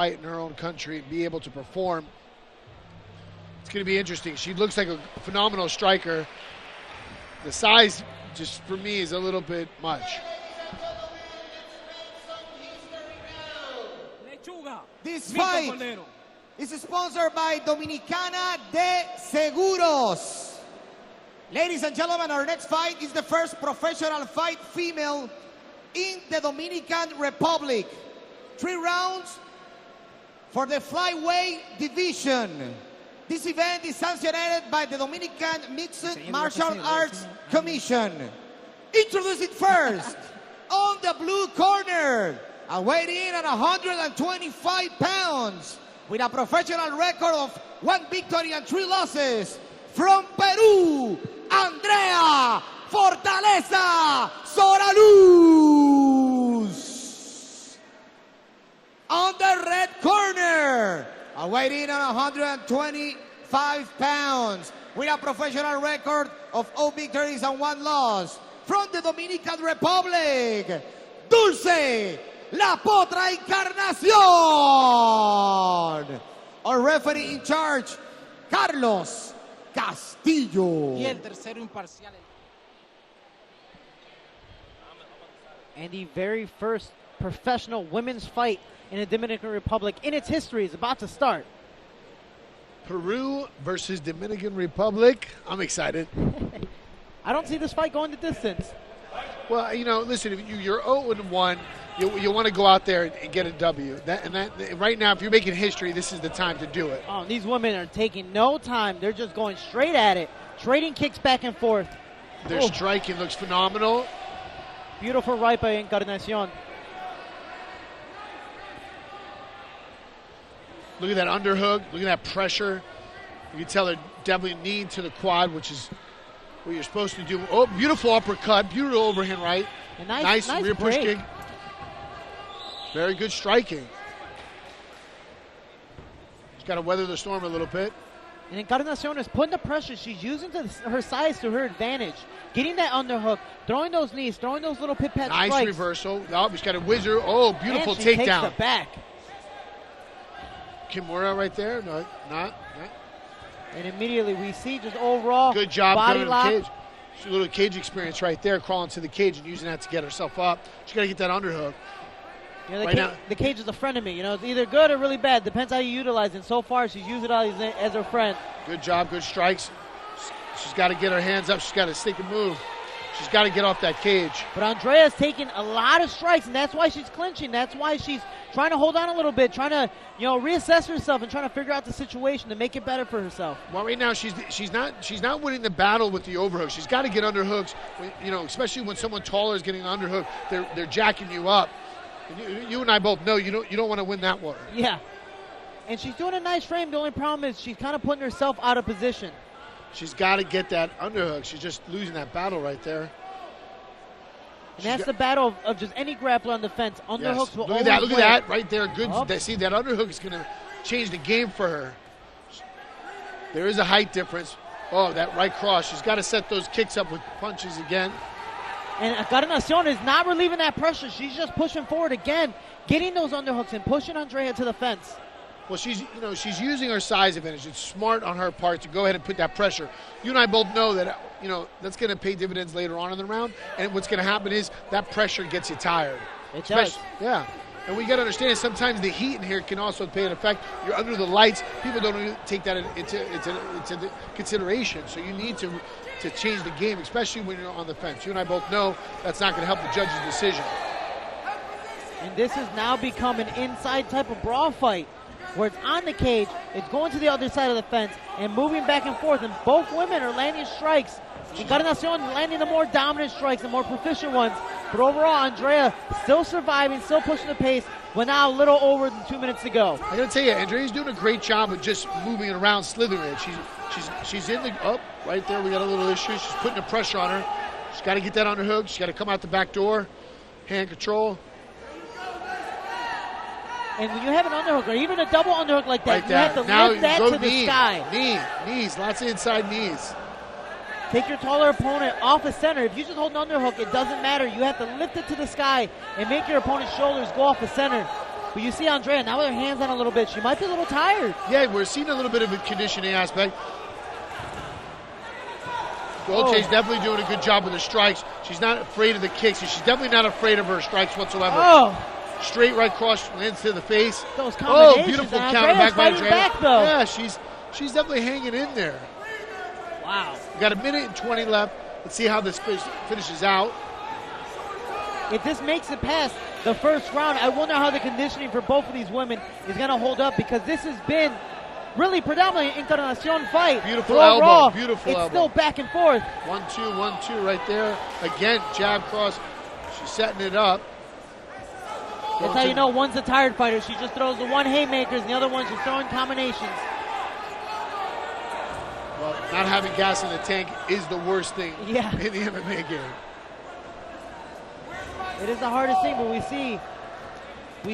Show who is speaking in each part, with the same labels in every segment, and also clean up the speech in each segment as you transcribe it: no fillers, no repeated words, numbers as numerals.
Speaker 1: fight in her own country and be able to perform. It's going to be interesting. She looks like a phenomenal striker. The size, just for me, is a little bit much.
Speaker 2: This fight is sponsored by Dominicana de Seguros. Ladies and gentlemen, our next fight is the first professional fight female in the Dominican Republic. 3 rounds for the flyweight division. This event is sanctioned by the Dominican Mixed Martial Arts Commission. Introducing first, on the blue corner, weighing in at 125 pounds, with a professional record of 1 victory and 3 losses, from Peru, Andrea Fortaleza Soraluz. On the red corner, weighing in at 125 pounds, with a professional record of 0 victories and 1 loss, from the Dominican Republic, Dulce La Potra Encarnación. Our referee in charge, Carlos Castillo.
Speaker 3: Y el tercero imparcial. And the very first professional women's fight in the Dominican Republic in its history is about to start.
Speaker 1: Peru versus Dominican Republic. I'm excited.
Speaker 3: I don't see this fight going the distance.
Speaker 1: Well, you know, listen, if you're 0-1, you want to go out there and get a W. Right now, if you're making history, this is the time to do it.
Speaker 3: Oh, these women are taking no time. They're just going straight at it, trading kicks back and forth.
Speaker 1: Their striking looks phenomenal.
Speaker 3: Beautiful right by Encarnación.
Speaker 1: Look at that underhook. Look at that pressure. You can tell they're definitely knee to the quad, which is what you're supposed to do. Oh, beautiful uppercut. Beautiful overhand right. Nice rear push kick. Very good striking. She's got to weather the storm a little bit.
Speaker 3: And Encarnación is putting the pressure. She's using her size to her advantage. Getting that underhook, throwing those knees, throwing those little pit pat strikes.
Speaker 1: Nice reversal. Oh, she's got a whizzer. Oh, beautiful
Speaker 3: and she
Speaker 1: takedown.
Speaker 3: Takes the back.
Speaker 1: Kimura right there. No, not.
Speaker 3: And immediately we see just overall
Speaker 1: good job
Speaker 3: body lock.
Speaker 1: Cage. She's a little cage experience right there, crawling to the cage and using that to get herself up. She's got to get that underhook.
Speaker 3: You know, the cage is a friend of me. You know, it's either good or really bad. Depends how you utilize it. And so far, she's used it as her friend.
Speaker 1: Good job, good strikes. She's got to get her hands up. She's got to stick and move. She's got to get off that cage.
Speaker 3: But Andrea's taking a lot of strikes, and that's why she's clinching. That's why she's trying to hold on a little bit, trying to, reassess herself and trying to figure out the situation to make it better for herself.
Speaker 1: Well, right now she's not winning the battle with the overhook. She's got to get underhooks. Especially when someone taller is getting an underhook, they're jacking you up. You and I both know you don't want to win that one.
Speaker 3: Yeah, and she's doing a nice frame. The only problem is she's kind of putting herself out of position.
Speaker 1: She's got to get that underhook. She's just losing that battle right there.
Speaker 3: And that's the battle of just any grappler on the fence. Underhooks will always
Speaker 1: Look at that right there. Good. See, that underhook is going to change the game for her. There is a height difference. Oh, that right cross. She's got to set those kicks up with punches again.
Speaker 3: And Encarnación is not relieving that pressure. She's just pushing forward again, getting those underhooks and pushing Andrea to the fence.
Speaker 1: Well, she's using her size advantage. It's smart on her part to go ahead and put that pressure. You and I both know that, that's going to pay dividends later on in the round. And what's going to happen is that pressure gets you tired.
Speaker 3: It does.
Speaker 1: Yeah. And we got to understand sometimes the heat in here can also pay an effect. You're under the lights. People don't really take that into consideration. So you need to change the game, especially when you're on the fence. You and I both know that's not going to help the judge's decision.
Speaker 3: And this has now become an inside type of brawl fight, where it's on the cage, it's going to the other side of the fence, and moving back and forth, and both women are landing strikes. Encarnación landing the more dominant strikes, the more proficient ones, but overall, Andrea still surviving, still pushing the pace, but now a little over than 2 minutes to go.
Speaker 1: I gotta tell you, Andrea's doing a great job of just moving it around, slithering it. She's in the, right there, we got a little issue. She's putting the pressure on her. She's got to get that underhook. She's got to come out the back door, hand control.
Speaker 3: And when you have an underhook, or even a double underhook like that,
Speaker 1: you
Speaker 3: have to lift that to the sky.
Speaker 1: Knees, lots of inside knees.
Speaker 3: Take your taller opponent off the center. If you just hold an underhook, it doesn't matter. You have to lift it to the sky and make your opponent's shoulders go off the center. But you see Andrea now with her hands on a little bit. She might be a little tired.
Speaker 1: Yeah, we're seeing a little bit of a conditioning aspect. Dulce's definitely doing a good job with the strikes. She's not afraid of the kicks. She's definitely not afraid of her strikes whatsoever.
Speaker 3: Oh.
Speaker 1: Straight right cross lands to the face.
Speaker 3: Those combinations.
Speaker 1: Beautiful
Speaker 3: And
Speaker 1: counter back by
Speaker 3: Andrea.
Speaker 1: Andrea.
Speaker 3: Back, though.
Speaker 1: Yeah, she's definitely hanging in there.
Speaker 3: Wow.
Speaker 1: We got 1:20 left. Let's see how this finishes out.
Speaker 3: If this makes it past the first round, I wonder how the conditioning for both of these women is going to hold up, because this has been really predominantly Encarnación fight.
Speaker 1: Beautiful
Speaker 3: but
Speaker 1: elbow,
Speaker 3: overall,
Speaker 1: beautiful
Speaker 3: it's
Speaker 1: elbow.
Speaker 3: still back and forth.
Speaker 1: 1-2, 1-2 right there. Again, jab cross. She's setting it up.
Speaker 3: That's how you know one's a tired fighter. She just throws the one haymakers, and the other one's just throwing combinations.
Speaker 1: Well, not having gas in the tank is the worst thing in the MMA game.
Speaker 3: It is the hardest thing, but we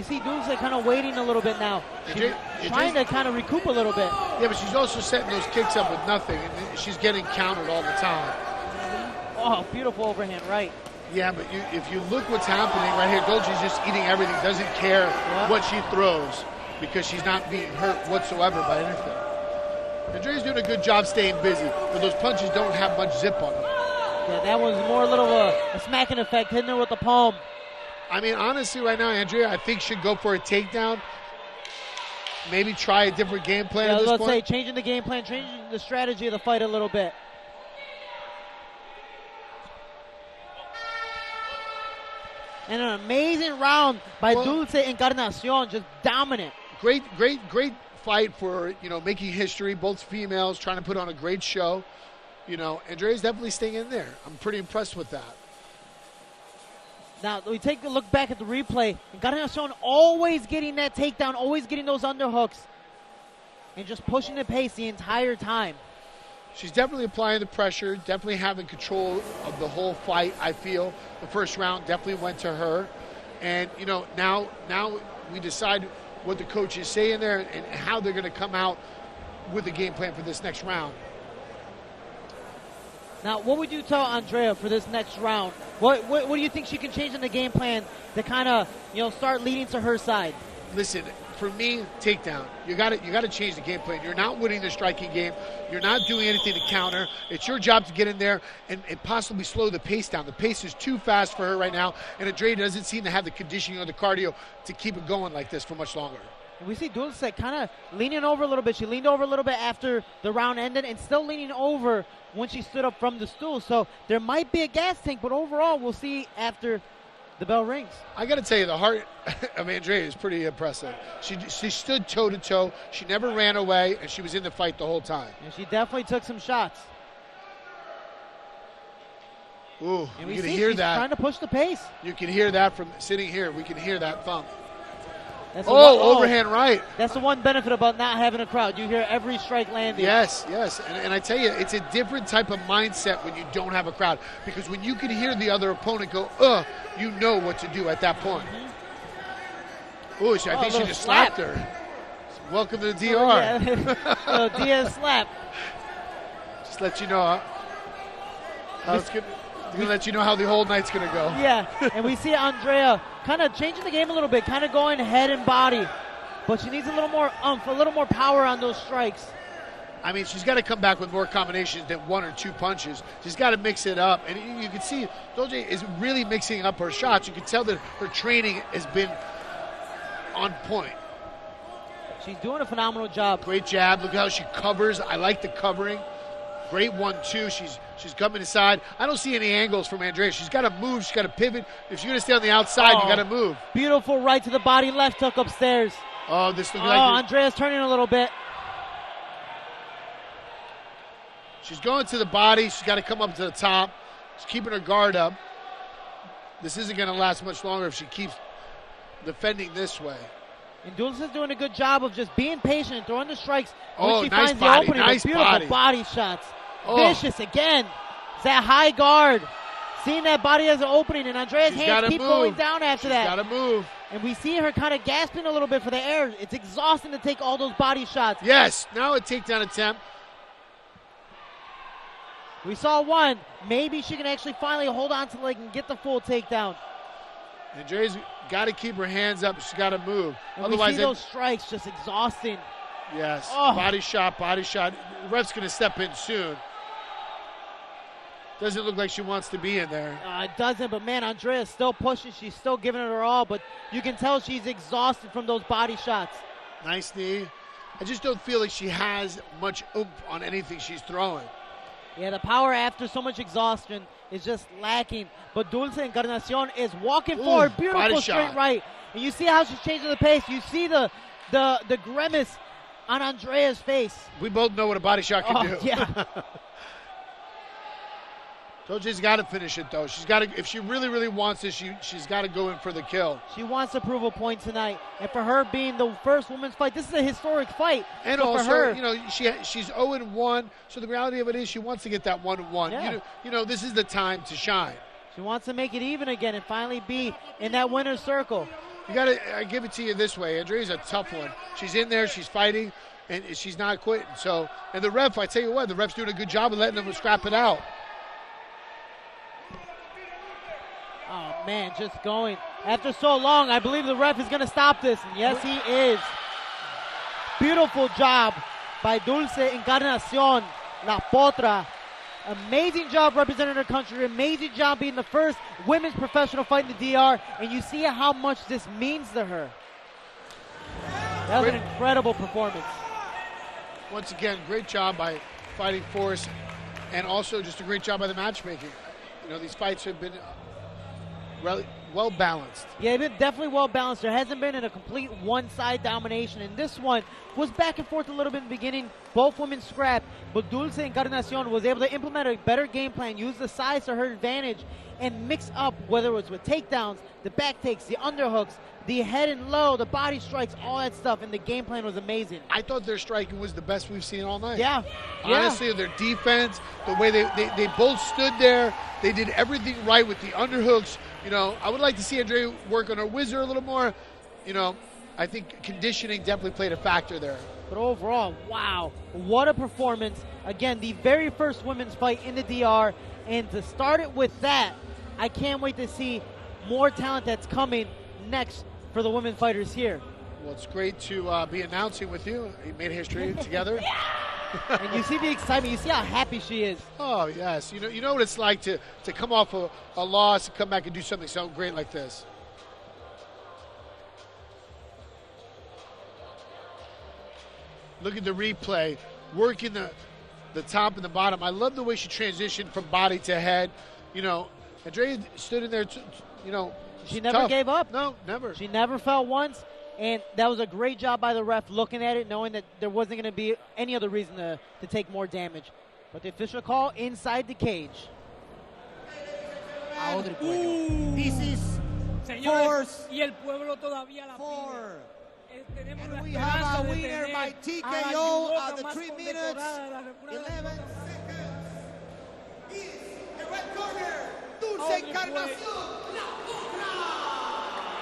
Speaker 3: see Dulce kind of waiting a little bit now. She's trying to kind of recoup a little bit.
Speaker 1: Yeah, but she's also setting those kicks up with nothing, and she's getting countered all the time.
Speaker 3: Oh, beautiful overhand right.
Speaker 1: Yeah, but if you look what's happening right here, Dulce's just eating everything, doesn't care what she throws, because she's not being hurt whatsoever by anything. Andrea's doing a good job staying busy, but those punches don't have much zip on them.
Speaker 3: Yeah, that was more a little a smacking effect, hitting her with the palm.
Speaker 1: I mean, honestly, right now, Andrea, I think should go for a takedown. Maybe try a different game plan at this point.
Speaker 3: Let's say changing the game plan, changing the strategy of the fight a little bit. And an amazing round by Dulce Encarnación, just dominant.
Speaker 1: Great fight for, making history. Both females trying to put on a great show. Andrea's definitely staying in there. I'm pretty impressed with that.
Speaker 3: Now, we take a look back at the replay. Encarnación always getting that takedown, always getting those underhooks, and just pushing the pace the entire time.
Speaker 1: She's definitely applying the pressure, definitely having control of the whole fight, I feel. The first round definitely went to her. And, now we decide what the coach is saying there and how they're going to come out with the game plan for this next round.
Speaker 3: Now, what would you tell Andrea for this next round? What do you think she can change in the game plan to kind of, start leading to her side?
Speaker 1: Listen, for me, takedown. You got to change the game plan. You're not winning the striking game. You're not doing anything to counter. It's your job to get in there and possibly slow the pace down. The pace is too fast for her right now, and Andrea doesn't seem to have the conditioning or the cardio to keep it going like this for much longer.
Speaker 3: And we see Dulce kind of leaning over a little bit. She leaned over a little bit after the round ended and still leaning over when she stood up from the stool. So there might be a gas tank, but overall we'll see after the bell rings.
Speaker 1: I got to tell you, the heart of Andrea is pretty impressive. She stood toe-to-toe. She never ran away, and she was in the fight the whole time.
Speaker 3: And she definitely took some shots.
Speaker 1: Ooh,
Speaker 3: and
Speaker 1: you can hear
Speaker 3: she's
Speaker 1: that.
Speaker 3: Trying to push the pace.
Speaker 1: You can hear that from sitting here. We can hear that thump.
Speaker 3: That's
Speaker 1: overhand right.
Speaker 3: That's the one benefit about not having a crowd. You hear every strike landing.
Speaker 1: Yes. And I tell you, it's a different type of mindset when you don't have a crowd. Because when you can hear the other opponent go, you know what to do at that point. Ooh, I think she just slapped her. Welcome to the DR.
Speaker 3: Yeah. Diaz slap.
Speaker 1: Just let you know let you know how the whole night's going to go.
Speaker 3: Yeah, and we see Andrea kind of changing the game a little bit, kind of going head and body. But she needs a little more oomph, a little more power on those strikes.
Speaker 1: I mean, she's got to come back with more combinations than one or two punches. She's got to mix it up. And you can see Dulce is really mixing up her shots. You can tell that her training has been on point.
Speaker 3: She's doing a phenomenal job.
Speaker 1: Great jab. Look how she covers. I like the covering. Great 1-2. She's coming inside. I don't see any angles from Andrea. She's got to move. She's got to pivot. If she's going to stay on the outside, you got to move.
Speaker 3: Beautiful right to the body, left hook upstairs.
Speaker 1: Oh, this looks like
Speaker 3: Andrea's turning a little bit.
Speaker 1: She's going to the body. She's got to come up to the top. She's keeping her guard up. This isn't going to last much longer if she keeps defending this way.
Speaker 3: And Dulce is doing a good job of just being patient and throwing the strikes
Speaker 1: when
Speaker 3: she
Speaker 1: nice
Speaker 3: finds
Speaker 1: body,
Speaker 3: the opening.
Speaker 1: nice
Speaker 3: Beautiful body shots. Vicious again. It's that high guard. Seeing that body as an opening, and Andrea's hands keep going down after that.
Speaker 1: She's got to move.
Speaker 3: And we see her kind of gasping a little bit for the air. It's exhausting to take all those body shots.
Speaker 1: Yes, now a takedown attempt.
Speaker 3: We saw one. Maybe she can actually finally hold on to the leg and get the full takedown.
Speaker 1: Andrea's got to keep her hands up. She's got to move.
Speaker 3: And
Speaker 1: Otherwise,
Speaker 3: we see those strikes just exhausting.
Speaker 1: Yes,
Speaker 3: Oh.
Speaker 1: body shot, body shot. The ref's going to step in soon. Doesn't look like she wants to be in there.
Speaker 3: It doesn't, but man, Andrea's still pushing. She's still giving it her all, but you can tell she's exhausted from those body shots.
Speaker 1: Nice knee. I just don't feel like she has much oomph on anything she's throwing.
Speaker 3: Yeah, the power after so much exhaustion is just lacking. But Dulce Encarnación is walking forward. Beautiful
Speaker 1: body
Speaker 3: straight
Speaker 1: shot.
Speaker 3: right. And you see how she's changing the pace. You see the grimace on Andrea's face.
Speaker 1: We both know what a body shot can do.
Speaker 3: Yeah.
Speaker 1: Dulce's got to finish it, though. She's got to. If she really, really wants this, she's got to go in for the kill.
Speaker 3: She wants to prove a point tonight. And for her being the first women's fight, this is a historic fight.
Speaker 1: And
Speaker 3: so
Speaker 1: also,
Speaker 3: for her,
Speaker 1: you know, she's 0-1. So the reality of it is she wants to get that 1-1.
Speaker 3: Yeah.
Speaker 1: You know, this is the time to shine.
Speaker 3: she wants to make it even again and finally be in that winner's circle.
Speaker 1: You got to give it to you this way. Andrea's a tough one. She's in there. She's fighting. And she's not quitting. So, and the ref, I tell you what, the ref's doing a good job of letting them scrap it out.
Speaker 3: Oh, man, just going. After so long, I believe the ref is going to stop this. And yes, he is. Beautiful job by Dulce Encarnación, La Potra. Amazing job representing her country. Amazing job being the first women's professional fight in the DR. And you see how much this means to her. That was an incredible performance.
Speaker 1: Once again, great job by Fighting Force. And also just a great job by the matchmaking. You know, these fights have been well balanced.
Speaker 3: Yeah, they've been definitely well balanced. There hasn't been a complete one-side domination, and this one was back and forth a little bit in the beginning. Both women scrapped, but Dulce Encarnación was able to implement a better game plan, use the size to her advantage, and mix up, whether it was with takedowns, the back takes, the underhooks, the head and low, the body strikes, all that stuff, and the game plan was amazing.
Speaker 1: I thought their striking was the best we've seen all night.
Speaker 3: Yeah.
Speaker 1: Honestly, their defense, the way they both stood there, they did everything right with the underhooks. You know, I would like to see Andrea work on her whizzer a little more. You know, I think conditioning definitely played a factor there.
Speaker 3: But overall, wow, what a performance. Again, the very first women's fight in the DR, and to start it with that, I can't wait to see more talent that's coming next for the women fighters here.
Speaker 1: Well, it's great to be announcing with you. We made history together.
Speaker 3: And you see the excitement. You see how happy she is.
Speaker 1: Oh, yes. You know what it's like to come off a loss and come back and do something so great like this. Look at the replay. Working the top and the bottom. I love the way she transitioned from body to head. You know, Andrea stood in there,
Speaker 3: She never
Speaker 1: tough.
Speaker 3: gave up.
Speaker 1: No, never.
Speaker 3: She never fell once. And that was a great job by the ref looking at it, knowing that there wasn't going to be any other reason to take more damage. But the official call inside the cage.
Speaker 2: This is Force
Speaker 4: y el pueblo todavía la
Speaker 2: 4.
Speaker 4: Tenemos
Speaker 2: And
Speaker 4: la
Speaker 2: we
Speaker 4: esperanza
Speaker 2: have a
Speaker 4: de
Speaker 2: winner
Speaker 4: tener
Speaker 2: by
Speaker 4: a la
Speaker 2: TKO
Speaker 4: judoka
Speaker 2: at the
Speaker 4: más
Speaker 2: 3 minutes,
Speaker 4: condecorada de la República
Speaker 2: 11
Speaker 4: Dominicana.
Speaker 2: seconds. In the red corner, Dulce
Speaker 4: Hombre,
Speaker 2: Encarnación, La Potra.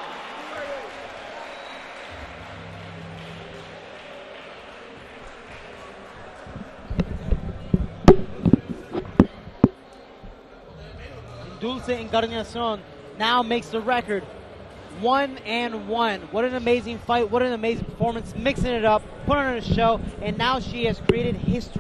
Speaker 3: Dulce Encarnación now makes the record 1-1. What an amazing fight. What an amazing performance. Mixing it up, putting on a show, and now she has created history.